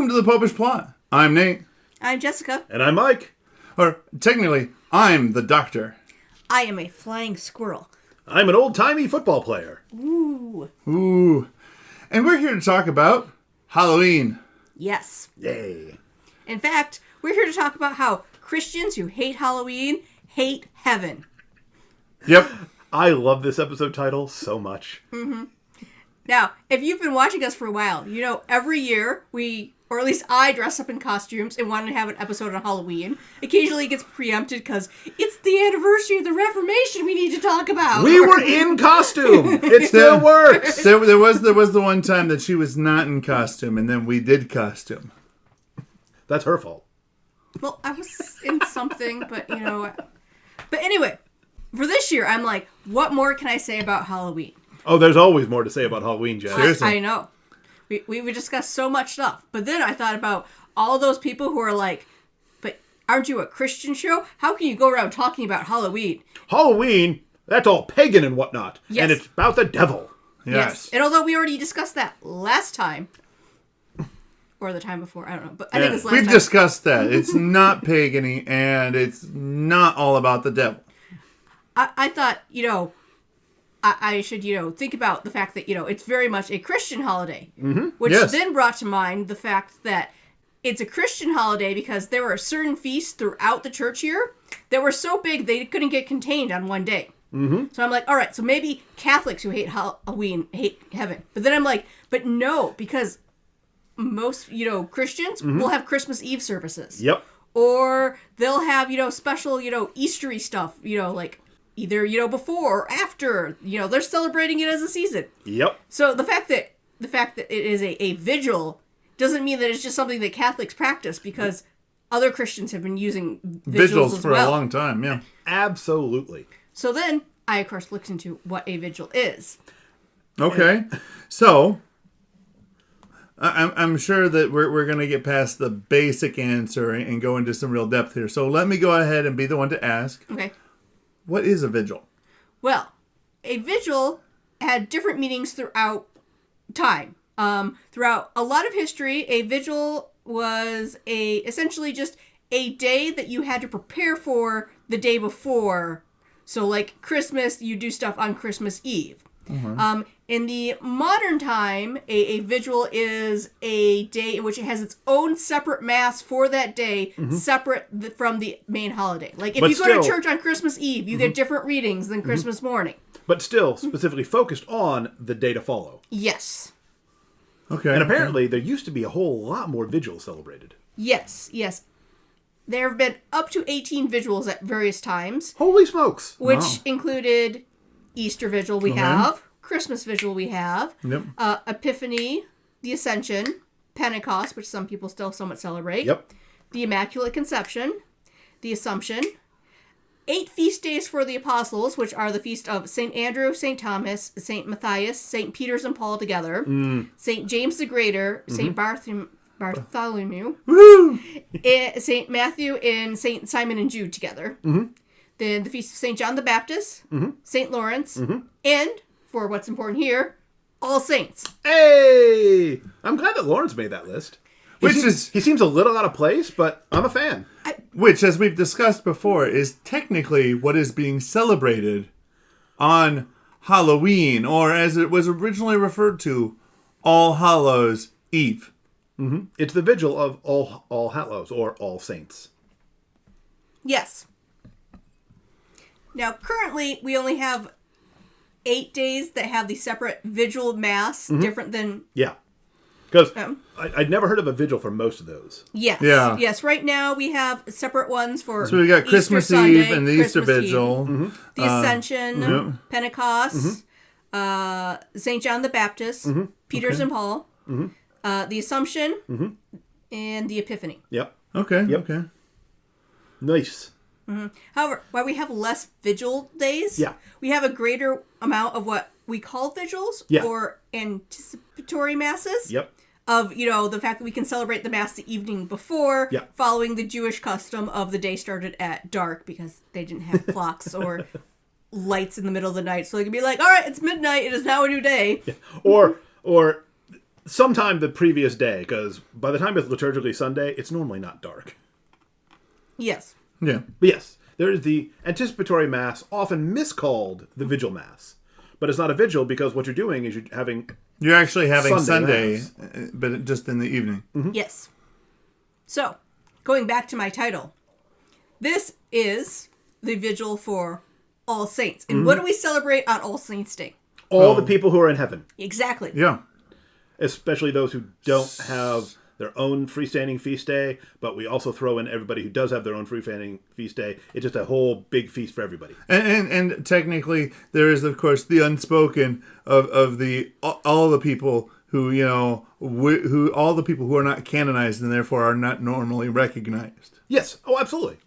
Welcome to the Popish Plot. I'm Nate. I'm Jessica. And I'm Mike. Or, technically, I'm the doctor. I am a flying squirrel. I'm an old-timey football player. Ooh. Ooh. And we're here to talk about Halloween. Yes. Yay. In fact, we're here to talk about how Christians who hate Halloween hate heaven. Yep. I love this episode title so much. Mm-hmm. Now, if you've been watching us for a while, you know every year or at least I dress up in costumes and want to have an episode on Halloween. Occasionally it gets preempted because it's the anniversary of the Reformation we need to talk about. We were in costume. It still works. There was the one time that she was not in costume, and then we did costume. That's her fault. Well, I was in something, but you know. But anyway, for this year, I'm like, what more can I say about Halloween? Oh, there's always more to say about Halloween, Jess. Seriously. I know. We discussed so much stuff. But then I thought about all those people who are like, but aren't you a Christian show? How can you go around talking about Halloween? Halloween, that's all pagan and whatnot. Yes. And it's about the devil. Yes. And although we already discussed that last time, or the time before, I don't know. But I think it's last We've time. discussed that. It's not pagan-y, and it's not all about the devil. I thought, I should, think about the fact that, it's very much a Christian holiday. Mm-hmm. Which Yes. then brought to mind the fact that it's a Christian holiday because there were certain feasts throughout the church year that were so big they couldn't get contained on one day. Mm-hmm. So I'm like, all right, so maybe Catholics who hate Halloween hate heaven. But then I'm like, but no, because most, Christians will have Christmas Eve services. Yep. Or they'll have, special, Eastery stuff, like either, before or after, they're celebrating it as a season. Yep. So the fact that it is a vigil doesn't mean that it's just something that Catholics practice, because other Christians have been using vigils as for well. a long time, yeah. Absolutely. So then I, of course, looked into what a vigil is. Okay. So, I'm sure that we're going to get past the basic answer and go into some real depth here. So let me go ahead and be the one to ask. Okay. What is a vigil? Well, a vigil had different meanings throughout time. Throughout a lot of history, a vigil was essentially just a day that you had to prepare for the day before. So like Christmas, you do stuff on Christmas Eve. Mm-hmm. In the modern time, a vigil is a day in which it has its own separate mass for that day, mm-hmm. separate from the main holiday. Like if you go to church on Christmas Eve, you mm-hmm. get different readings than mm-hmm. Christmas morning. But still specifically focused on the day to follow. Yes. Okay. And apparently there used to be a whole lot more vigils celebrated. Yes. There have been up to 18 vigils at various times. Holy smokes. Which included Easter Vigil we have, Christmas Vigil we have, yep. Epiphany, the Ascension, Pentecost, which some people still somewhat celebrate, yep. the Immaculate Conception, the Assumption, 8 feast days for the Apostles, which are the feast of St. Andrew, St. Thomas, St. Matthias, St. Peter's and Paul together, St. James the Greater, St. Bartholomew, St. Matthew, and St. Simon and Jude together. Mm-hmm. Then the Feast of St. John the Baptist, mm-hmm. St. Lawrence, mm-hmm. and, for what's important here, All Saints. Hey! I'm glad that Lawrence made that list. He seems a little out of place, but I'm a fan. Which, as we've discussed before, is technically what is being celebrated on Halloween, or as it was originally referred to, All Hallows Eve. Mm-hmm. It's the vigil of All Hallows, or All Saints. Yes. Now, currently, we only have 8 days that have the separate vigil mass, mm-hmm. different than... Yeah. Because I'd never heard of a vigil for most of those. Yes. Yeah. Yes, right now we have separate ones for So we got Christmas Eve and the Easter Vigil. Mm-hmm. The Ascension, Pentecost, St. John the Baptist, mm-hmm. Peter's and Paul, mm-hmm. The Assumption, mm-hmm. and the Epiphany. Yep. Okay. Yep. Okay. Nice. Mm-hmm. However, while we have less vigil days, yeah. we have a greater amount of what we call vigils or anticipatory masses. Yep. Of, the fact that we can celebrate the Mass the evening before, following the Jewish custom of the day started at dark because they didn't have clocks or lights in the middle of the night. So they could be like, all right, it's midnight. It is now a new day. Yeah. Or sometime the previous day, because by the time it's liturgically Sunday, it's normally not dark. Yes. Yeah. But yes, there is the anticipatory Mass, often miscalled the Vigil Mass. But it's not a vigil because what you're doing is You're actually having Sunday Sunday, but just in the evening. Mm-hmm. Yes. So, going back to my title, this is the vigil for All Saints. And what do we celebrate on All Saints' Day? all the people who are in heaven. Exactly. Yeah. Especially those who don't have their own freestanding feast day, but we also throw in everybody who does have their own freestanding feast day. It's just a whole big feast for everybody. And technically, there is, of course, the unspoken of the all the people who, who all the people who are not canonized and therefore are not normally recognized. Yes. Oh, absolutely.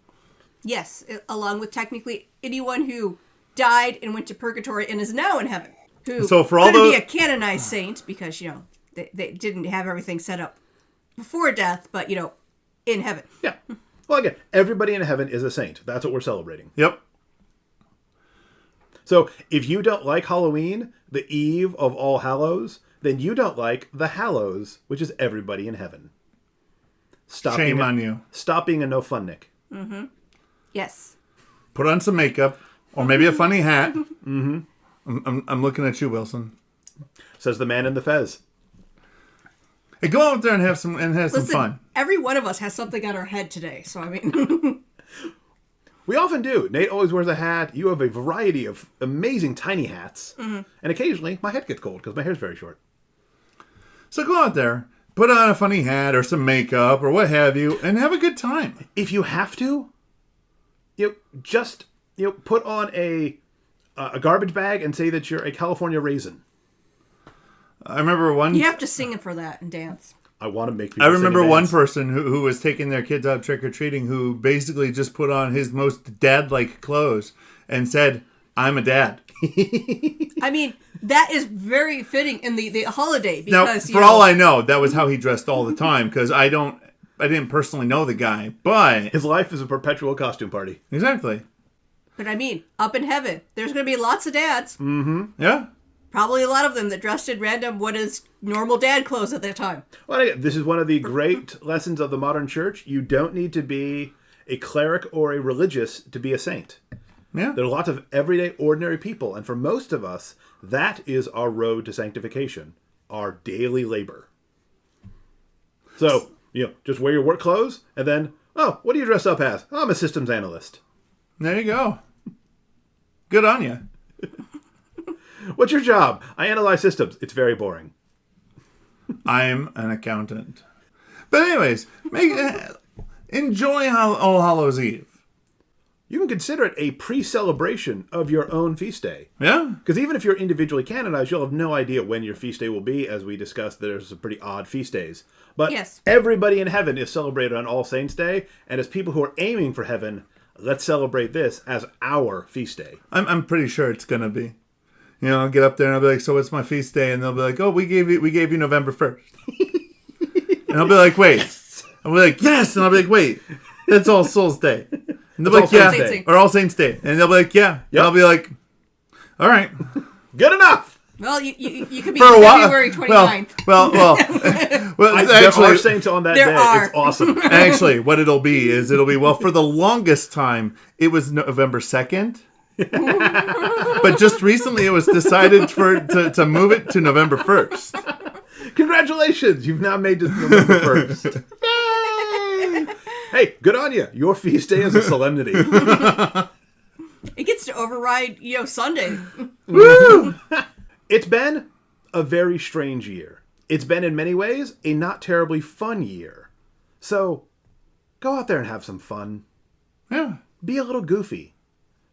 Yes, along with technically anyone who died and went to purgatory and is now in heaven. Who So for all couldn't the- be a canonized saint because, they didn't have everything set up before death, but, in heaven. Yeah. Well, again, everybody in heaven is a saint. That's what we're celebrating. Yep. So if you don't like Halloween, the eve of All Hallows, then you don't like the Hallows, which is everybody in heaven. Shame on you. Stop being a no fun Nick. Yes. Put on some makeup or maybe a funny hat. Mm-hmm. I'm looking at you, Wilson. Says the man in the fez. Hey, go out there and have some Listen, fun. every one of us has something on our head today, so I mean... We often do. Nate always wears a hat. You have a variety of amazing tiny hats. Mm-hmm. And occasionally, my head gets cold because my hair's very short. So go out there, put on a funny hat or some makeup or what have you, and have a good time. If you have to, just put on a garbage bag and say that you're a California raisin. I remember one. You have to sing it for that and dance. I want to make people I remember sing and one dance. person who was taking their kids out trick-or-treating who basically just put on his most dad-like clothes and said, "I'm a dad." I mean, that is very fitting in the holiday Now, because, for all I know, that was how he dressed all the time because I didn't personally know the guy, but... His life is a perpetual costume party. Exactly. But I mean, up in heaven, there's going to be lots of dads. Yeah. Probably a lot of them that dressed in random, what is normal dad clothes at that time. Well, again, this is one of the great lessons of the modern church. You don't need to be a cleric or a religious to be a saint. Yeah. There are lots of everyday, ordinary people. And for most of us, that is our road to sanctification, our daily labor. So, just wear your work clothes and then, what do you dress up as? I'm a systems analyst. There you go. Good on you. What's your job? I analyze systems. It's very boring. I'm an accountant. But anyways, enjoy All Hallows Eve. You can consider it a pre-celebration of your own feast day. Yeah. Because even if you're individually canonized, you'll have no idea when your feast day will be. As we discussed, there's some pretty odd feast days. But Yes. everybody in heaven is celebrated on All Saints' Day. And as people who are aiming for heaven, let's celebrate this as our feast day. I'm pretty sure it's going to be. I'll get up there and I'll be like, "So what's my feast day?" And they'll be like, "Oh, we gave you November 1st." And I'll be like, "Wait." I'll be like, "Yes." And I'll be like, "Wait, that's All Souls Day." And they'll be like, All "Yeah." Saints Day. Or All Saints Day. And they'll be like, "Yeah." Yep. And I'll be like, "All right." Good enough! Well, you could be For a while. February 29th. Well, There are actually, saints on that There day. are. It's awesome. actually, what it'll be, well, for the longest time, it was November 2nd. But just recently it was decided to move it to November 1st. Congratulations! You've now made this November 1st. Yay! Hey, good on you. Your feast day is a solemnity. It gets to override, Sunday. Woo! It's been a very strange year. It's been, in many ways, a not terribly fun year. So, go out there and have some fun. Yeah. Be a little goofy.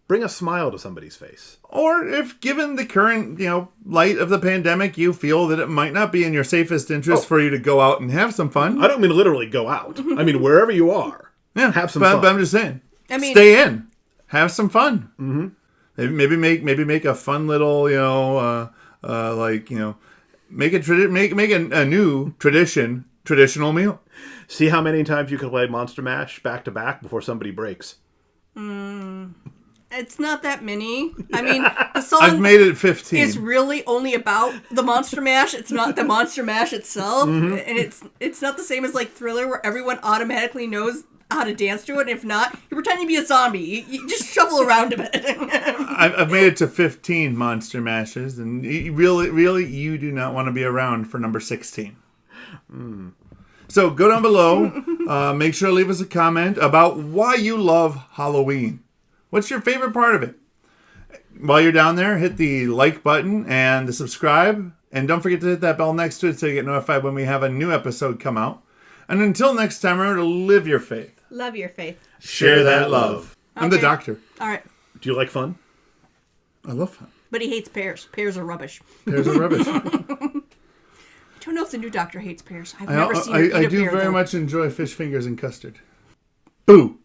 Bring a smile to somebody's face. Or if given the current, light of the pandemic, you feel that it might not be in your safest interest for you to go out and have some fun. I don't mean literally go out. I mean wherever you are. Yeah, have some but, fun. But I'm just saying. I mean- stay in. Have some fun. Mm-hmm. Maybe make a fun little, make a new traditional meal. See how many times you can play Monster Mash back to back before somebody breaks. It's not that many. I mean, the song I've made it 15. is really only about the Monster Mash. It's not the Monster Mash itself. Mm-hmm. And it's not the same as like Thriller where everyone automatically knows how to dance to it. And if not, you're pretending to be a zombie. You just shuffle around a bit. I've made it to 15 Monster Mashes, and really, you do not want to be around for number 16. So go down below. Make sure to leave us a comment about why you love Halloween. What's your favorite part of it? While you're down there, hit the like button and the subscribe. And don't forget to hit that bell next to it so you get notified when we have a new episode come out. And until next time, remember to live your faith. Love your faith. Share that love. I'm the doctor. All right. Do you like fun? I love fun. But he hates pears. Pears are rubbish. Pears are rubbish. I don't know if the new doctor hates pears. I've never seen him eat I a do pear, very though. much enjoy fish fingers and custard. Boo!